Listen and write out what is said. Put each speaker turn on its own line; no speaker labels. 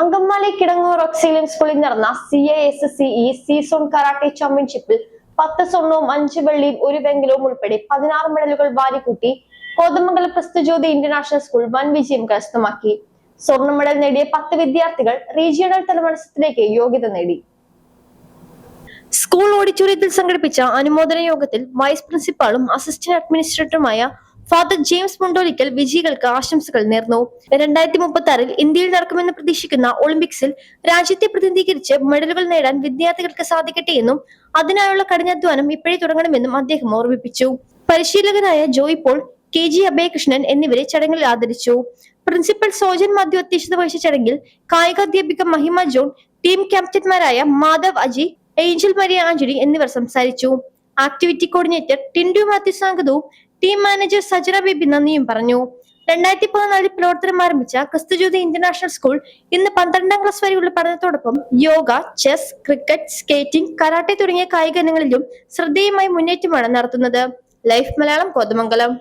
Angamaly Kidangoor Auxilium സ്കൂളിൽ നടന്ന CISSCE season karate ചാമ്പ്യൻഷിപ്പിൽ 10 സ്വർണവും 5 വെള്ളിയും 1 വെങ്കലവും ഉൾപ്പെടെ 16 മെഡലുകൾ വാരിക്കൂട്ടി കോതമംഗലം ക്രിസ്തുജ്യോതി ഇന്റർനാഷണൽ സ്കൂൾ വൻ വിജയം കരസ്ഥമാക്കി. സ്വർണ്ണ മെഡൽ നേടിയ 10 വിദ്യാർത്ഥികൾ റീജിയണൽ തല മത്സരത്തിലേക്ക് യോഗ്യത നേടി. സ്കൂൾ ഓഡിറ്റോറിയത്തിൽ സംഘടിപ്പിച്ച അനുമോദന യോഗത്തിൽ vice പ്രിൻസിപ്പാളും assistant അഡ്മിനിസ്ട്രേറ്ററുമായ father James Mundolickal വിജയികൾക്ക് ആശംസകൾ നേർന്നു. 2036 ഇന്ത്യയിൽ നടക്കുമെന്ന് പ്രതീക്ഷിക്കുന്ന ഒളിമ്പിക്സിൽ രാജ്യത്തെ പ്രതിനിധീകരിച്ച് മെഡലുകൾ നേടാൻ വിദ്യാർത്ഥികൾക്ക് സാധിക്കട്ടെ എന്നും അതിനായുള്ള കഠിനാധ്വാനം ഇപ്പോഴേ തുടങ്ങണമെന്നും അദ്ദേഹം ഓർമ്മിപ്പിച്ചു. പരിശീലകനായ ജോയ് പോൾ, KG അഭയകൃഷ്ണൻ എന്നിവരെ ചടങ്ങിൽ ആദരിച്ചു. പ്രിൻസിപ്പൽ സോജൻ മാത്യു അധ്യക്ഷത വഹിച്ച ചടങ്ങിൽ കായികാധ്യാപിക മഹിമ ജോൺ, ടീം ക്യാപ്റ്റന്മാരായ Madhav Aji, Angel Maria Antony എന്നിവർ സംസാരിച്ചു. ആക്ടിവിറ്റി കോർഡിനേറ്റർ ടിൻഡു മാത്യു സ്വാഗതവും ടീം മാനേജർ സജന ബേബി നന്ദിയും പറഞ്ഞു. 2014 പ്രവർത്തനം ആരംഭിച്ച ക്രിസ്തുജ്യോതി ഇന്റർനാഷണൽ സ്കൂൾ ഇന്ന് 12ാം ക്ലാസ് വരെയുള്ള പഠനത്തോടൊപ്പം yoga, chess, cricket, skating, karate തുടങ്ങിയ കായിക ഇനങ്ങളിലും ശ്രദ്ധേയമായ മുന്നേറ്റമാണ് നടത്തുന്നത്. ലൈഫ് മലയാളം, കോതമംഗലം.